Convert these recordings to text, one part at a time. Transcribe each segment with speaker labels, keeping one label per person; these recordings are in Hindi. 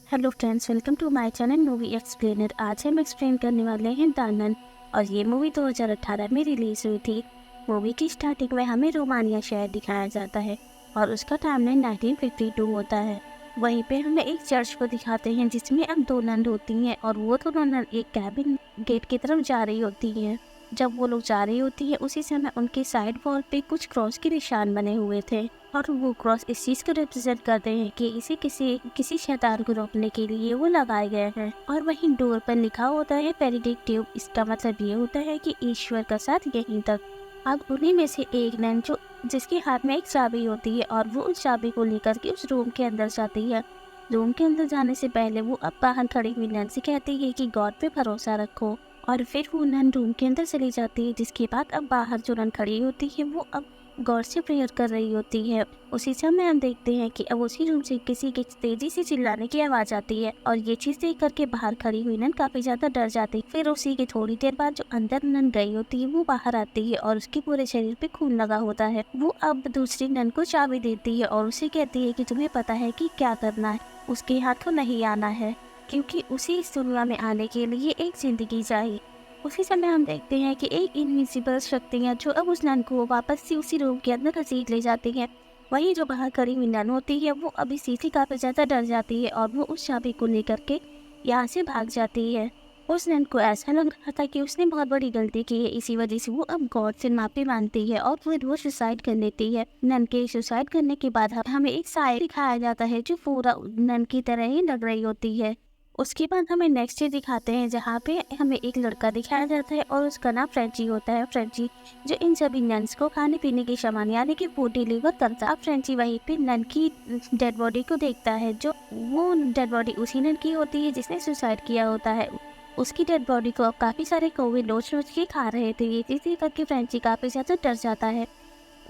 Speaker 1: Hello friends, welcome to my channel Movie Explainer. आज हम एक्सप्लेन करने वाले हैं द नन। और ये मूवी 2018 में रिलीज हुई थी। मूवी की स्टार्टिंग में हमें रोमानिया शहर दिखाया जाता है और उसका टाइमलाइन 1952 होता है। वहीं पे हमें एक चर्च को दिखाते हैं जिसमें अब दो नन होती हैं और वो दोनों नन एक कैबिन गेट की तरफ जा रही होती हैं। जब वो लोग जा रही होती है उसी समय उनके साइड वॉल पे कुछ क्रॉस के निशान बने हुए थे और वो क्रॉस इस चीज को रिप्रेजेंट करते हैं कि इसे किसी शैतान को रोकने के लिए वो लगाए गए हैं। और वहीं डोर पर लिखा होता है पेरिडिक्टिव। इसका मतलब ये होता है कि ईश्वर का साथ यहीं तक। अब उन्हीं में से एक नन जिसके हाथ में एक चाबी होती है और वो उस चाबी को लेकर के उस रूम के अंदर जाती है। रूम के अंदर जाने से पहले वो अब बाहर खड़ी हुई नन से कहती है कि गॉड पे भरोसा रखो और फिर वो नन रूम के अंदर चली जाती है। जिसके बाद अब बाहर जो नन खड़ी होती है वो अब गॉड से प्रेयर कर रही होती है। उसी समय हम देखते हैं कि अब उसी रूम से किसी के तेजी से चिल्लाने की आवाज आती है और ये चीज देख करके बाहर खड़ी हुई नन काफी ज्यादा डर जाती है। फिर उसी की थोड़ी देर बाद जो अंदर नन गई होती है वो बाहर आती है और उसके पूरे शरीर पे खून लगा होता है। वो अब दूसरी नन को चाबी देती है और उसे कहती है कि तुम्हें पता है कि क्या करना है। उसके हाथों नहीं आना है क्योंकि उसे इस दुनिया में आने के लिए एक जिंदगी चाहिए। उसी समय हम देखते हैं कि एक इनविजिबल शक्तियाँ जो अब उस नन को वापस से उसी रूम के अंदर घसीट ले जाती हैं। वहीं जो बाहर खड़ी हुई नन होती है वो अभी सीधी काफी ज्यादा डर जाती है और वो उस चाबी को लेकर के यहाँ से भाग जाती है। उस नन को ऐसा लग रहा था कि उसने बहुत बड़ी गलती की है, इसी वजह से वो अब गॉड से माफी मांगती है और फिर वो सुसाइड कर लेती है। नन के सुसाइड करने के बाद हमें एक साया दिखाया जाता है जो पूरा नन की तरह ही लग रही होती है। उसके बाद हमें नेक्स्ट डे दिखाते हैं जहाँ पे हमें एक लड़का दिखाया जाता है और उसका नाम फ्रेंची होता है। फ्रेंची जो इन सभी नन्स को खाने पीने की सामान यानी कि फूड डिलीवर करता है। फ्रेंची वहीं पे नन की डेड बॉडी को देखता है जो वो डेड बॉडी उसी नन की होती है जिसने सुसाइड किया होता है। उसकी डेड बॉडी को अब काफी सारे कौवे नोच नोच के खा रहे थे। ये चीज़ देख करके फ्रेंची काफी ज्यादा डर जाता है।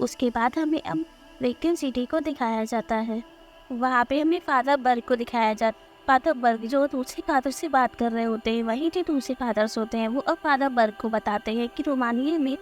Speaker 1: उसके बाद हमें अब वेक्यूम सिटी को दिखाया जाता है। वहाँ पे हमें फादर बर्ग को दिखाया जाता है। फादर बर्ग जो दूसरे फादर से बात कर रहे होते हैं, वहीं जो दूसरे फादर्स होते हैं वो अब फादर बर्ग को बताते हैं कि रोमानिया में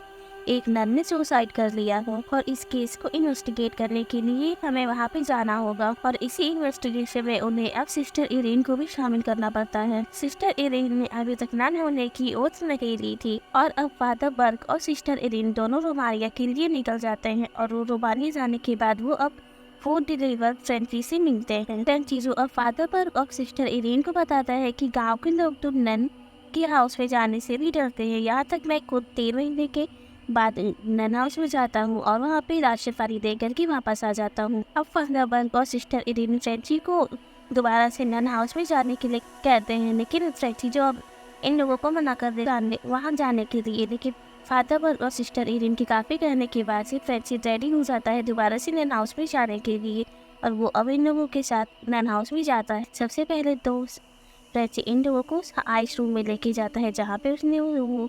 Speaker 1: एक नन ने सुसाइड कर लिया हो और इस केस को इन्वेस्टिगेट करने के लिए हमें वहाँ पे जाना होगा। और इसी इन्वेस्टिगेशन में उन्हें अब सिस्टर इरीन को भी शामिल करना पड़ता है। सिस्टर इरीन ने अभी तक नन होने की ओथ नहीं ली थी और अब फादर बर्ग और सिस्टर इरीन दोनों रोमानिया के लिए निकल जाते हैं और वो रोमानिया जाने के बाद वो अब फूड डिलीवर फ्रेंची से मिलते हैं। फ्रेंची जो अब फादर बर्ग और सिस्टर इरीन को बताता है कि गांव के लोग तो नन के हाउस में जाने से भी डरते हैं। यहाँ तक मैं खुद 3 महीने के बाद नन हाउस में जाता हूँ और वहाँ पे राशेफारी दे करके वापस आ जाता हूँ। अब फादर बर्ग और सिस्टर इरीन फ्रेंची को दोबारा से नन हाउस में जाने के लिए कहते हैं, लेकिन फ्रेंची जो अब इन लोगों को मना कर देता है वहाँ जाने के लिए। लेकिन फादर बर्ग और सिस्टर इरीन की काफ़ी कहने के बाद से फ्रेंची रेडी हो जाता है दोबारा से नन हाउस में जाने के लिए और वो अब इन लोगों के साथ नन हाउस में जाता है। सबसे पहले तो फ्रेंची इन लोगों को आइस रूम में लेके जाता है जहाँ पे उसने वो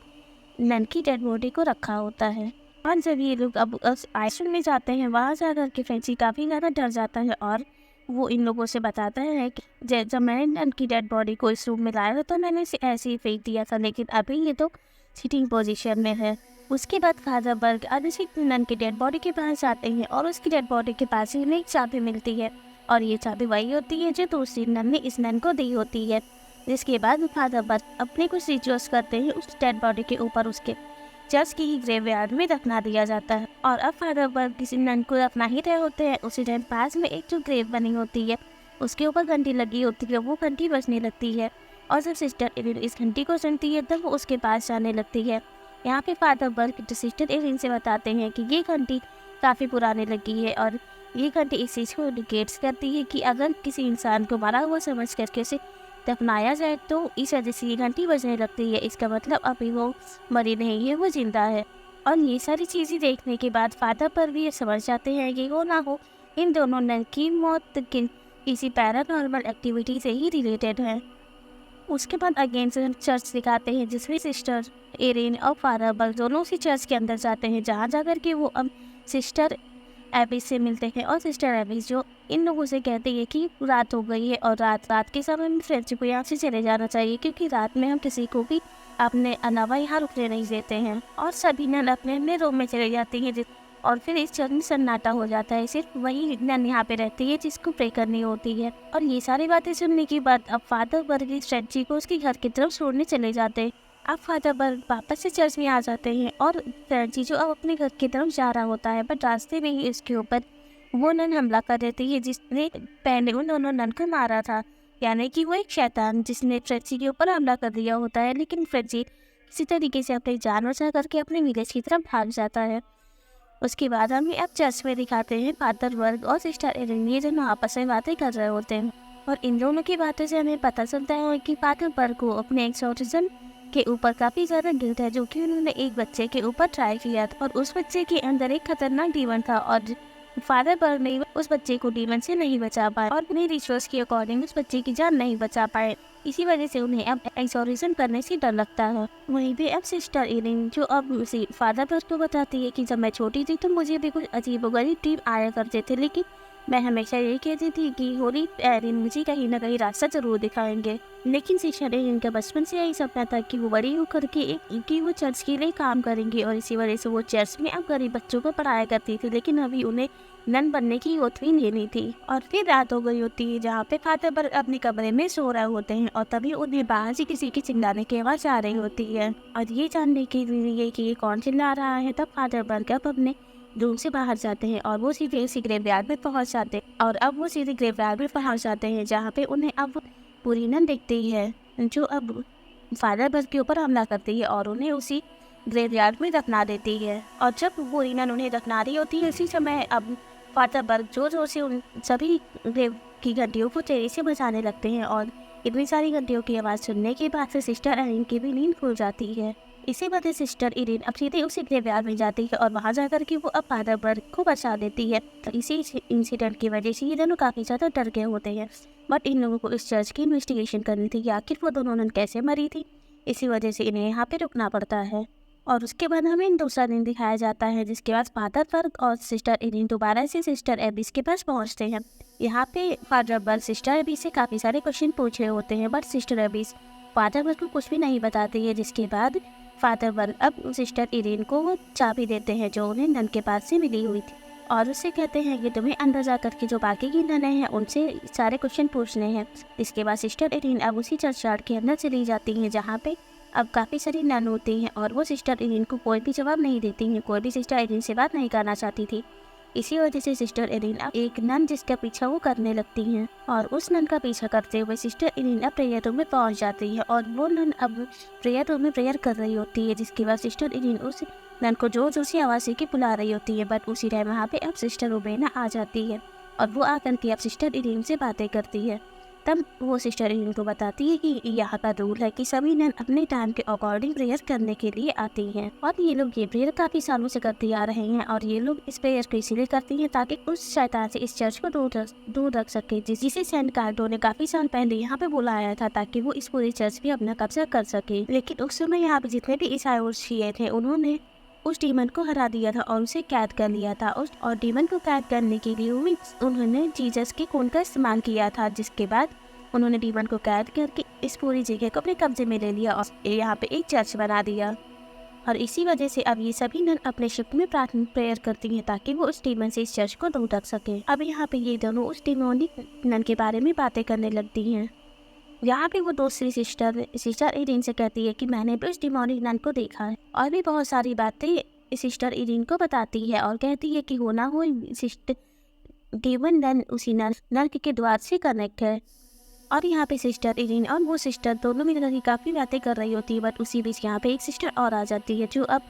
Speaker 1: नन की डेड बॉडी को रखा होता है। और जब ये लोग अब उस आइस रूम में जाते हैं वहाँ जाकर के फ्रेंची काफ़ी ज़्यादा डर जाता है और वो इन लोगों से बताता है कि जब मैंने नन की डेड बॉडी को इस रूम में लाया था तो मैंने इसे ऐसे ही फेंक दिया था, लेकिन अभी ये तो सिटिंग पोजीशन में है। उसके बाद फादर बर्ग अभिषेक नन की डेड बॉडी के पास जाते हैं और उसकी डेड बॉडी के पास ही उन्हें एक चाबी मिलती है और ये चाबी वही होती है जो दूसरी नन ने इस नन को दी होती है। जिसके बाद फादर बर्ग अपने कुछ रिचुअल्स करते हैं उस डेड बॉडी के ऊपर उसके चर्च की ग्रेवयार्ड में दफना दिया जाता है। और अब फादर बर्ग किसी नन को दफना ही रहे होते हैं, उसी टाइम पास में एक जो ग्रेव बनी होती है उसके ऊपर घंटी लगी होती है, वो घंटी बजने लगती है और जब सिस्टर इरीन इस घंटी को सुनती है तब वो उसके पास जाने लगती है। यहाँ पे फादर बर्ग सिस्टर इरीन से बताते हैं कि ये घंटी काफ़ी पुराने लगी है और ये घंटी इस चीज़ को इंडिकेट्स करती है कि अगर किसी इंसान को मरा हुआ समझ करके उसे दफनाया जाए तो इस वजह से ये घंटी बजने लगती है। इसका मतलब अभी वो मरी नहीं है, वो जिंदा है। और ये सारी चीज़ें देखने के बाद फादर पर भी ये समझ जाते हैं कि हो ना हो इन दोनों नन की मौत किसी पैरानॉर्मल एक्टिविटी से ही रिलेटेड है। उसके बाद अगेन से चर्च दिखाते हैं जिसमें सिस्टर एरिन और फादर बर्ग दोनों उसी चर्च के अंदर जाते हैं जहाँ जाकर के वो अब सिस्टर एबिस से मिलते हैं और सिस्टर एबिस जो इन लोगों से कहती है कि रात हो गई है और रात के समय में फ्रेंची को यहाँ से चले जाना चाहिए क्योंकि रात में हम किसी को भी अपने अलावा यहाँ रुकने नहीं देते हैं। और सभी नन अपने अपने रूम में चले जाती हैं और फिर इस चर्च में सन्नाटा हो जाता है। सिर्फ वही नन यहाँ पे रहती है जिसको प्रे करनी होती है। और ये सारी बातें सुनने के बाद अब फादर बर्ग इस फ्रेंची को उसके घर की तरफ छोड़ने चले जाते हैं। अब फादर बर्ग वापस से चर्च में आ जाते हैं और फ्रेंची जो अब अपने घर की तरफ जा रहा होता है, बट रास्ते में ही इसके ऊपर वो नन हमला कर देती है जिसने पहले उन दोनों नन को मारा था। यानी कि वो एक शैतान जिसने फ्रेंची के ऊपर हमला कर दिया होता है। लेकिन फ्रेंची किसी तरीके से अपनी जान बचा करके अपने विलेज की तरफ भाग जाता है। उसके बाद हमें अब चर्च में दिखाते हैं फादर बर्ग और सिस्टर एरिन, ये दोनों आपस में बातें कर रहे होते हैं। और इन दोनों की बातों से हमें पता चलता है कि फादर बर्ग को अपने एक्सोर्सिज्म के ऊपर काफ़ी ज़्यादा गिल्ट है, जो कि उन्होंने एक बच्चे के ऊपर ट्राई किया था और उस बच्चे के अंदर एक खतरनाक डीमन था और फादर बर्ग ने उस बच्चे को डीमन से नहीं बचा पाए और उन्हें रिचुअल्स के अकॉर्डिंग उस बच्चे की जान नहीं बचा पाए। इसी वजह से उन्हें अब एक्सोर्सिज्म करने से डर लगता है। वहीं पे अब सिस्टर एरिन जो अब उसे फादर बर्ग को बताती है कि जब मैं छोटी थी तो मुझे भी कुछ अजीबोगरीब ड्रीम आया करते थे, लेकिन मैं हमेशा यही कहती थी कि होली एरिन मुझे कहीं ना कहीं रास्ता जरूर दिखाएंगे। लेकिन सिस्टर एरिन का बचपन से यही सपना था कि वो बड़ी होकर कि वो चर्च के लिए काम करेंगी और इसी वजह से वो चर्च में अब गरीब बच्चों को पढ़ाया करती थी, लेकिन अभी उन्हें नन बनने की होत भी लेनी थी। और फिर रात हो गई होती है जहाँ पे फादर बर्ग अपने कमरे में सो रहे होते हैं और तभी उन्हें बाहर से किसी की चिल्लाने की आवाज़ आ रही होती है। और ये जानने के लिए कि ये कौन चिल्ला रहा है, तब फादर बर्ग अब अपने रूम से बाहर जाते हैं और वो सीधे उसी ग्रेवयार्ड में पहुंच जाते हैं। और अब वो सीधे ग्रेवयार्ड में पहुंच जाते हैं जहाँ पे उन्हें अब पूरी नन दिखती है जो अब फादर बर्ग के ऊपर हमला करती है और उन्हें उसी ग्रेवयार्ड में दफना देती है। और जब पूरी नन उन्हें दफना रही होती है, उसी समय अब फादर बर्ग जोर जोर से उन सभी ग्रेव की घंटियों को तेजी से बजाने लगते हैं और इतनी सारी घंटियों की आवाज़ सुनने के बाद से सिस्टर एरिन की भी नींद खुल जाती है। इसी वजह से सिस्टर एरिन अब सीधे उसी ग्रेवयार्ड में जाती है और वहां जाकर के वो अब फादर बर्ग को बचा देती है। तो इसी इंसिडेंट की वजह से ये दोनों काफ़ी ज़्यादा डर गए होते हैं, बट इन लोगों को इस चर्च की इन्वेस्टिगेशन करनी थी कि आखिर वो दोनों नन कैसे मरी थी। इसी वजह से इन्हें यहाँ पे रुकना पड़ता है। और उसके बाद हमें दूसरा दिन दिखाया जाता है जिसके बाद फादर बर्ग और सिस्टर एरिन दोबारा से सिस्टर एबिस के पास पहुंचते हैं। यहाँ पे फादर बर्ग सिस्टर एबिस से काफ़ी सारे क्वेश्चन पूछ रहे होते हैं, बट सिस्टर एबिस फादर बर्ग को कुछ भी नहीं बताती है। जिसके बाद फादर बर्ग अब सिस्टर एरिन को वो चाबी देते हैं जो उन्हें नन के पास से मिली हुई थी और उससे कहते हैं कि तुम्हें अंदर जा कर के जो बाकी की ननें हैं उनसे सारे क्वेश्चन पूछने हैं। इसके बाद सिस्टर एरिन अब उसी चर्च यार्ड के अंदर चली जाती हैं जहाँ पे अब काफ़ी सारी नन होती हैं और वो सिस्टर एरिन को कोई भी जवाब नहीं देती हैं, कोई भी सिस्टर एरिन से बात नहीं करना चाहती थी। इसी वजह से सिस्टर एरिन अब एक नन जिसका पीछा वो करने लगती हैं और उस नन का पीछा करते हुए सिस्टर एरिन अब प्रेयर रूम में पहुंच जाती है और वो नन अब प्रेयर रूम में प्रेयर कर रही होती है। जिसके बाद सिस्टर एरिन उस नन को जोर जोर से आवाज़ से बुला रही होती है, बट उसी टाइम वहाँ पे अब सिस्टर ओबेना आ जाती है और वो आकर के अब सिस्टर एरिन से बातें करती है। तब वो सिस्टर एरिन को बताती है कि यहाँ का रूल है कि सभी नन अपने टाइम के अकॉर्डिंग प्रेयर करने के लिए आती हैं और ये लोग ये प्रेयर काफ़ी सालों से करते आ रहे हैं और ये लोग इस प्रेयर को इसीलिए करती हैं ताकि उस शैतान से इस चर्च को दूर रख सके जिसे सेंट कार्डो ने काफ़ी साल पहले यहाँ पे बुलाया था ताकि वो इस पूरे चर्च पे अपना कब्जा कर सके। लेकिन उस समय यहाँ पे जितने भी ईसाई और शिये थे उन्होंने उस डीमन को हरा दिया था और उसे कैद कर लिया था और डीमन को कैद करने के लिए उन्होंने जीसस के खून का इस्तेमाल किया था। जिसके बाद उन्होंने डीमन को कैद करके इस पूरी जगह को अपने कब्जे में ले लिया और यहाँ पे एक चर्च बना दिया। और इसी वजह से अब ये सभी नन अपने शिप में प्रार्थना प्रेयर करती हैं ताकि वो उस डीमन से इस चर्च को दूर रख सके। अब यहाँ पे ये दोनों उस डिमोनिक नन के बारे में बातें करने लगती हैं। यहाँ पे वो दूसरी सिस्टर एरिन से कहती है कि मैंने भी उस डिमोनिक नन को देखा है और भी बहुत सारी बातें सिस्टर एरिन को बताती है और कहती है कि हो ना हो सिस्टर डीमन नन उसी नर्क के द्वार से कनेक्ट है। और यहाँ पे सिस्टर एरिन और वो सिस्टर दोनों मिलकर की काफ़ी बातें कर रही होती है, बट उसी बीच यहाँ पे एक सिस्टर और आ जाती है जो अब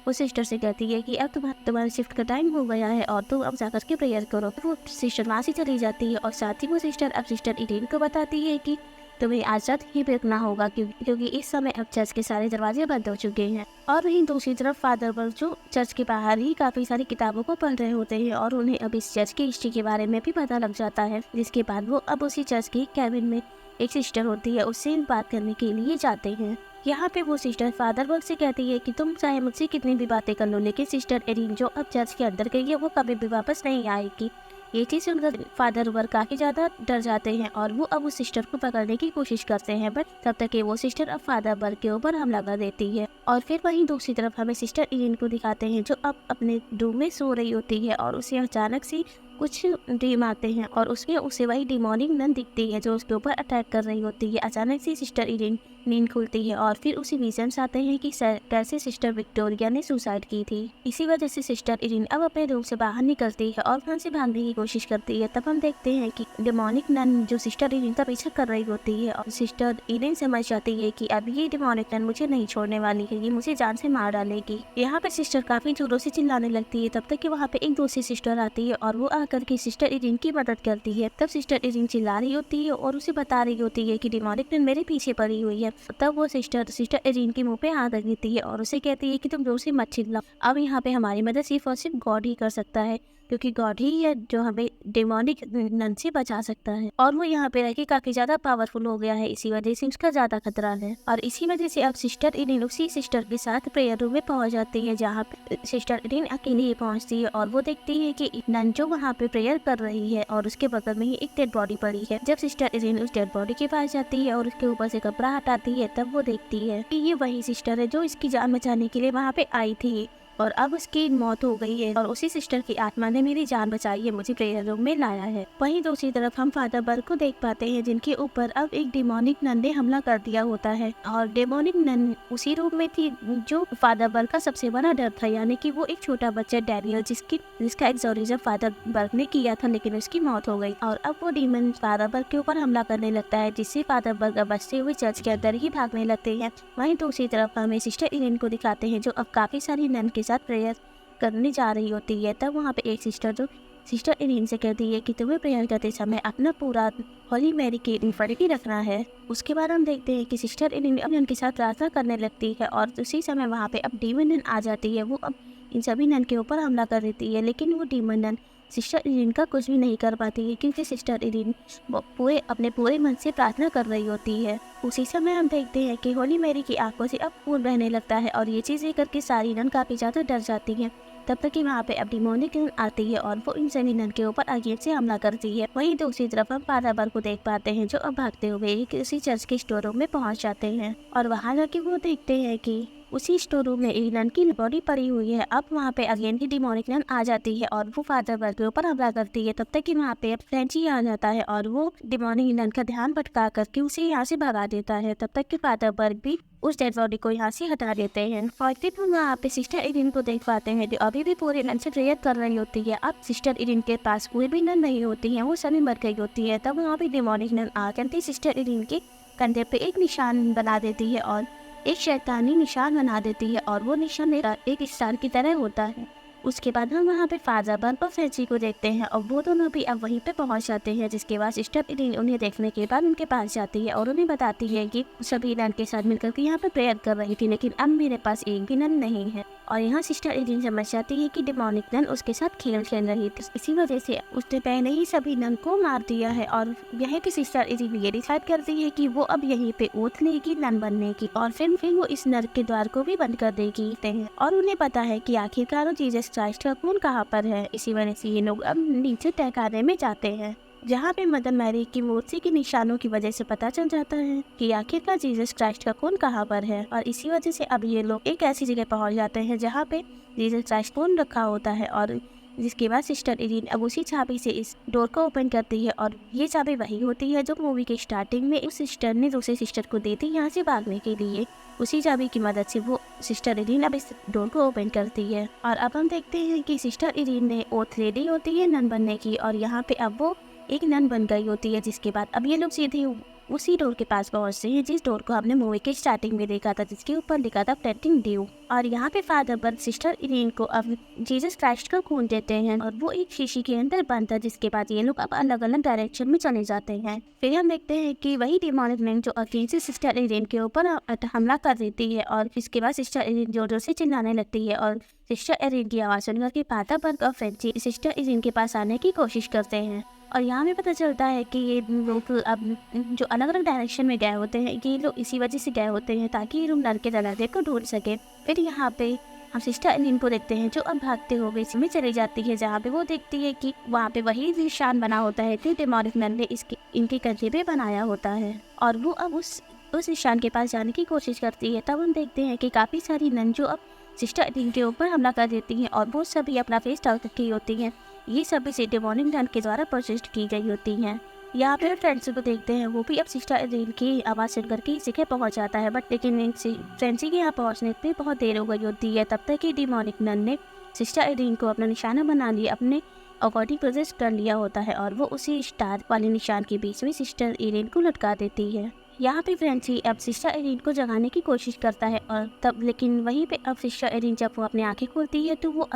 Speaker 1: वो सिस्टर से कहती है कि अब तुम्हारे शिफ्ट का टाइम हो गया है और तुम अब जाकर के प्रेयर करो। वो सिस्टर वहाँ से चली जाती है और साथ ही वो सिस्टर अब सिस्टर एरिन को बताती है कि तुम्हें आज रात ही रुकना होगा क्योंकि इस समय अब चर्च के सारे दरवाजे बंद हो चुके हैं। और वहीं दूसरी तरफ फादर बर्ग जो चर्च के बाहर ही काफ़ी सारी किताबों को पढ़ रहे होते हैं और उन्हें अब इस चर्च की हिस्ट्री के बारे में भी पता लग जाता है। जिसके बाद वो अब उसी चर्च के कैबिन में एक सिस्टर होती है उससे बात करने के लिए जाते हैं। यहाँ पे वो सिस्टर फादर बर्ग से कहती है कि तुम चाहे मुझसे कितनी भी बातें कर लो, लेकिन सिस्टर एरिन जो अब चर्च के अंदर गई है वो कभी भी वापस नहीं आएगी। ये चीज़ सुनकर फादर वर काफ़ी ज़्यादा डर जाते हैं और वो अब उस सिस्टर को पकड़ने की कोशिश करते हैं, बट तब तक कि वो सिस्टर अब फादर वर के ऊपर हमला कर देती है। और फिर वहीं दूसरी तरफ हमें सिस्टर इरीन को दिखाते हैं जो अब अपने रूम में सो रही होती है और उसे अचानक से कुछ ड्रीम आते हैं और उसमें उसे वही डिमोनिक नन दिखती है जो उसके ऊपर अटैक कर रही होती है। अचानक से सिस्टर इरीन नींद खुलती है और फिर उसे विजन्स आते हैं कि कैसे सिस्टर विक्टोरिया ने सुसाइड की थी। इसी वजह से सिस्टर इरीन अब अपने रूम से बाहर निकलती है और वहाँ से भागने की कोशिश करती है। तब हम देखते हैं कि डिमोनिक नन जो सिस्टर इरीन का पीछा कर रही होती है और सिस्टर इरीन समझ जाती है कि अब ये डिमोनिक नन मुझे नहीं छोड़ने वाली है, ये मुझे जान से मार डालेगी। यहाँ पर सिस्टर काफी जोरों से चिल्लाने लगती है। तब तक कि वहाँ पे एक दूसरी सिस्टर आती है और वो आकर के सिस्टर इरीन की मदद करती है। तब सिस्टर इरीन चिल्ला रही होती है और उसे बता रही होती है कि डिमोनिक नन मेरे पीछे पड़ी हुई है। तब वो सिस्टर इरीन के मुंह पे हाथ रख देती है और उसे कहती है कि तुम जोर से मत चिल्लाओ, अब यहाँ पे हमारी मदद सिर्फ और सिर्फ गॉड ही कर सकता है, क्योंकि गॉड ही है जो हमें डेमोनिक नन से बचा सकता है। और वो यहाँ पे रह के काफी ज्यादा पावरफुल हो गया है, इसी वजह से उसका ज्यादा खतरा है। और इसी वजह से अब सिस्टर इरीन उसी सिस्टर के साथ प्रेयर रूम में पहुंच जाती है, जहाँ पे सिस्टर इरीन अकेली ही पहुंचती है और वो देखती है कि नन जो वहाँ पे प्रेयर कर रही है और उसके बगल में ही एक डेड बॉडी पड़ी है। जब सिस्टर इरीन उस डेड बॉडी के पास जाती है और उसके ऊपर से कपड़ा हटाती है, तब वो देखती है कि ये वही सिस्टर है जो इसकी जान बचाने के लिए वहाँ पे आई थी और अब उसकी मौत हो गई है और उसी सिस्टर की आत्मा ने मेरी जान बचाई है, मुझे प्रेयर रूम में लाया है। वहीं दूसरी तरफ हम फादर बर्ग को देख पाते हैं जिनके ऊपर अब एक डेमोनिक नन ने हमला कर दिया होता है और डेमोनिक नन उसी रूम में थी जो फादर बर्ग का सबसे बड़ा डर था, यानी कि वो एक छोटा बच्चा डैनियल जिसका एक्सोर्सिज्म फादर बर्ग ने किया था लेकिन उसकी मौत हो गई। और अब वो डीमन फादर बर्ग के ऊपर हमला करने लगता है, जिससे फादर बर्ग अब बचते हुए चर्च के अंदर ही भागने लगते हैं। वहीं दूसरी तरफ हमें सिस्टर इरीन को दिखाते हैं जो अब काफी सारी नन के साथ प्रेयर करने जा रही होती है। तब वहाँ पे एक सिस्टर जो सिस्टर इरीन से कहती है कि तुम्हें प्रेयर करते समय अपना पूरा होली मैरी की इंफिनिटी रखना है। उसके बाद हम देखते हैं कि सिस्टर इरीन अब उनके साथ प्रार्थना करने लगती है और उसी समय वहाँ पे अब डीमन नन आ जाती है। वो अब इन सभी नन के ऊपर हमला कर देती है, लेकिन वो डीमन नन सिस्टर इरीन का कुछ भी नहीं कर पाती है क्योंकि सिस्टर इरीन अपने पूरे मन से प्रार्थना कर रही होती है। उसी समय हम देखते हैं कि होली मैरी की आंखों से अब खून बहने लगता है और ये चीज़ देख करके सारी नन काफ़ी ज़्यादा डर जाती हैं। तब तक कि वहाँ पे अब डिमोनिक नन आती है और वो इन सभी नन के ऊपर अगेन से हमला करती है। वहीं दूसरी तरफ हम फादर बर्ग को देख पाते हैं जो अब भागते हुए किसी चर्च के स्टोर रूम में पहुँच जाते हैं और वहाँ जाके वो देखते हैं कि उसी स्टोर रूम में एक नन की बॉडी पड़ी हुई है। अब वहाँ पे अगेन की डिमोनिक नन आ जाती है और वो फादर बर्ग के ऊपर हमला करती है। तब तक कि वहाँ पे फ्रेंची आ जाता है और वो डिमोनिक नन का ध्यान भटका करके उसे यहाँ से भगा देता है। तब तक कि फादर बर्ग भी उस डेड बॉडी को यहाँ से हटा देते हैं। और फिर हम वहाँ पे सिस्टर इरीन को देख पाते हैं जो अभी भी पूरे नन से प्रेयर कर रही होती है। अब सिस्टर इरीन के पास कोई भी नन नहीं होती है, वो सभी मर गई होती है। तब वहाँ पे डिमोनिक नन आकर सिस्टर इरीन के कंधे पे एक निशान बना देती है और एक शैतानी निशान बना देती है और वो निशान एक स्टार की तरह होता है। उसके बाद हम वहाँ पे फादर बर्ग और फ्रेंची को देखते हैं और वो दोनों भी अब वहीं पे पहुँच जाते हैं, जिसके बाद सिस्टर इरीन उन्हें देखने के बाद उनके पास जाती है और उन्हें बताती है कि सभी नन के साथ मिलकर के यहाँ पे प्रेयर कर रही थी, लेकिन अब मेरे पास एक भी नन नहीं है। और यहाँ सिस्टर इरीन समझ जाती है कि डिमोनिक नन उसके साथ खेल खेल रही थी, इसी वजह से उसने पहले ही सभी नन को मार दिया है। और यह कि सिस्टर इरीन ये डिसाइड करती है कि वो अब यहीं पे ओथ लेगी नन बनने की और फिर वो इस नर्क के द्वार को भी बंद कर देगी। और उन्हें पता है कि आखिरकार जीसस क्राइस्ट का खून कहाँ पर है, इसी वजह से ये लोग अब नीचे तहखाने में जाते हैं, जहाँ पे मदर मैरी की मूर्ति के निशानों की वजह से पता चल जाता है कि आखिरकार जीसस क्राइस्ट का खून कहाँ पर है। और इसी वजह से अब ये लोग एक ऐसी जगह पहुँच जाते हैं जहाँ पे जीसस क्राइस्ट खून रखा होता है और जिसके बाद सिस्टर इरीन अब उसी चाबी से इस डोर को ओपन करती है और ये चाबी वही होती है जो मूवी के स्टार्टिंग में उस सिस्टर ने दूसरे सिस्टर को दी थी यहाँ से भागने के लिए। उसी चाबी की मदद से वो सिस्टर इरीन अब इस डोर को ओपन करती है और अब हम देखते हैं कि सिस्टर इरीन ने ओथ ले ली होती है नन बनने की और यहाँ पे अब वो एक नन बन गई होती है, जिसके बाद अब ये लोग सीधे उसी डोर के पास पहुंचते हैं जिस डोर को हमने मूवी के स्टार्टिंग में देखा था, जिसके ऊपर लिखा था प्लेटिंग ड्यू। और यहाँ पे फादर बर्ग सिस्टर इरीन को अब जीसस क्राइस्ट का खून देते हैं और वो एक शीशी के अंदर बंद था, जिसके बाद ये लोग अब अलग अलग डायरेक्शन में चले जाते हैं। फिर हम देखते हैं कि वही डिमोनिक नन जो अगेन से सिस्टर इरीन के ऊपर हमला कर देती है और इसके बाद सिस्टर इरीन जोर जोर से चिल्लाने लगती है और सिस्टर इरीन की आवाज़ सुनकर के फादर बर्ग और फ्रेंची सिस्टर इरीन के पास आने की कोशिश करते हैं। और यहाँ में पता चलता है कि ये लोग अब जो अलग अलग डायरेक्शन में गए होते हैं, ये लोग इसी वजह से गए होते हैं ताकि ये लोग नर के दरवाजे को ढूंढ सके। फिर यहाँ पे हम सिस्टर एलिन को देखते हैं जो अब भागते हुए में चली जाती है, जहाँ पे वो देखती है कि वहाँ पे वही निशान बना होता है जो डेमोनिक नन ने इनके कंधे पे बनाया होता है। और वो अब उस निशान के पास जाने की कोशिश करती है। तब हम देखते हैं कि काफ़ी सारी नन जो अब सिस्टर एलिन के ऊपर हमला कर देती हैं और वो सभी अपना फेस ढक रखी होती हैं। ये सभी से डेमोनिक नन के द्वारा प्रोसेस्ड की गई होती हैं। यहाँ पे फ्रेंसी को देखते हैं, वो भी अब सिस्टर एलिन की आवाज़ सुनकर के इसी के पहुँच जाता है, बट लेकिन फ्रेंसी के यहाँ पहुँचने पे बहुत देर हो गई होती है। तब तक कि डेमोनिक नन ने सिस्टर एलिन को अपना निशाना बना लिया, अपने अकॉर्डिंग प्रोजेक्ट कर लिया होता है और वो उसी स्टार वाले निशान के बीच में सिस्टर एलिन को लटका देती है। यहाँ पे फ्रेंसी अब सिस्टर एलिन को जगाने की कोशिश करता है और तब लेकिन वहीं पे अब सिस्टर एलिन जब वो अपनी आंखें खोलती है तो वो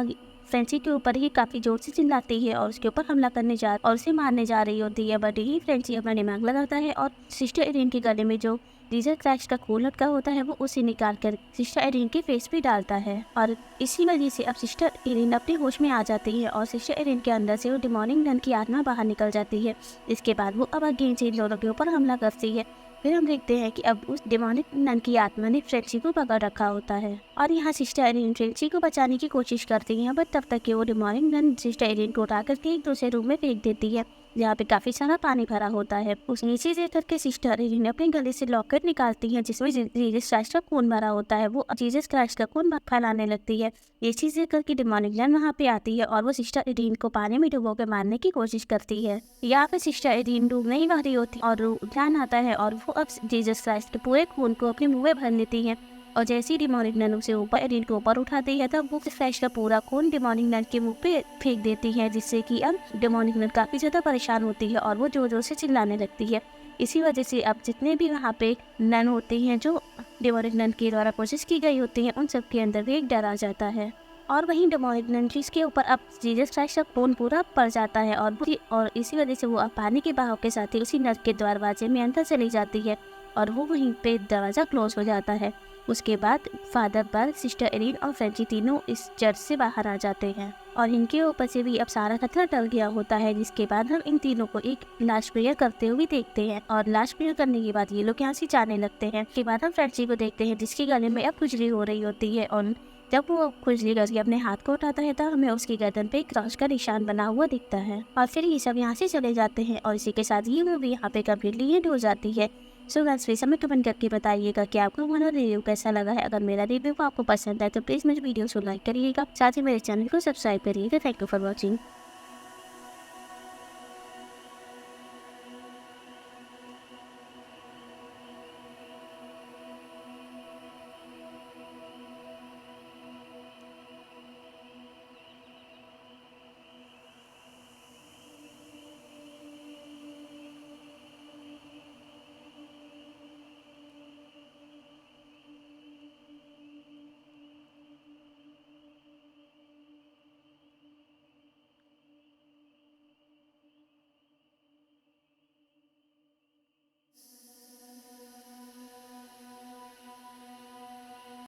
Speaker 1: फ्रेंसी के ऊपर ही काफ़ी जोर से चिल्लाती है और उसके ऊपर हमला करने और उसे मारने जा रही होती है। बट यही फ्रेंसी अपना दिमाग लगाता है और सिस्टर एलिन के गले में जो जीसस क्राइस्ट का खून लटका होता है वो उसे निकाल कर सिस्टर एलिन के फेस पे डालता है और इसी वजह से अब सिस्टर एलिन अपने होश में आ जाती है और सिस्टर एलिन के अंदर से वो डेमोनिक नन की आत्मा बाहर निकल जाती है। इसके बाद वो अब अगेन से इन दोनों के ऊपर हमला करती है। फिर हम देखते हैं कि अब उस डेमोनिक नन की आत्मा ने फ्रेंसी को पकड़ रखा होता है और यहाँ सिस्टर एलिन फ्रेंसी को बचाने की कोशिश करती है, बट तब तक कि वो डेमोनिक नन सिस्टर एलिन को उठा करके एक दूसरे रूम में फेंक देती है जहाँ पे काफी सारा पानी भरा होता है। उस नीचे देख करके सिस्टर एलिन अपने गले से लॉकेट निकालती है जिसमें जीसस क्राइस्ट का खून भरा होता है। वो जीसस क्राइस्ट का खून फैलाने लगती है। ये चीज देख करके डेमोनिक नन वहाँ पे आती है और वो सिस्टर एलिन को पानी में डुबो के मारने की कोशिश करती है। यहाँ पे सिस्टर एलिन डूब नहीं रही होती और ध्यान आता है और वो अब जीसस क्राइस्ट के पूरे खून को अपने मुंह में भर लेती है और जैसे ही डेमोनिक नन उसे ऊपर एलिन को ऊपर उठाती है तब वो फ्लैश का पूरा खून डेमोनिक नन के मुंह पे फेंक देती है, जिससे कि अब डेमोनिक नन काफ़ी ज़्यादा परेशान होती है और वो जोर जोर से चिल्लाने लगती है। इसी वजह से अब जितने भी वहाँ पे नन होती हैं जो डेमोनिक नन के द्वारा कोशिश की गई होती हैं उन सब के अंदर भी एक डर आ जाता है। और वहीं डेमोनिक नन जिसके ऊपर अब जीसस क्राइस्ट का खून पूरा पड़ जाता है और इसी वजह से वो अब पानी के बहाव के साथ ही उसी नर के दरवाजे में अंदर चली जाती है और वो वहीं पे दरवाज़ा क्लोज हो जाता है। उसके बाद फादर बर्ग, सिस्टर एलिन और फ्रेंची तीनों इस चर्च से बाहर आ जाते हैं और इनके ऊपर से भी अब सारा खतरा टल गया होता है। जिसके बाद हम इन तीनों को एक लास्ट प्रेयर करते हुए देखते हैं और लास्ट प्रेयर करने के बाद ये लोग यहाँ से जाने लगते हैं। उसके बाद हम फ्रेंची को देखते हैं जिसके गले में अब खुजली हो रही होती है और जब वो खुजली करके अपने हाथ को उठाता है तब हमें उसकी गर्दन पे क्रॉस का निशान बना हुआ दिखता है और फिर ये सब यहाँ से चले जाते हैं और इसी के साथ ये मूवी यहाँ पे कम्प्लीटली एंड हो जाती है। सो गाइस प्लीज हमें कमेंट करके बताइएगा कि आपको हमारा रिव्यू कैसा लगा है। अगर मेरा रिव्यू आपको पसंद है तो प्लीज मेरे वीडियो को लाइक करिएगा, साथ ही मेरे चैनल को सब्सक्राइब करिएगा। Thank you for watching.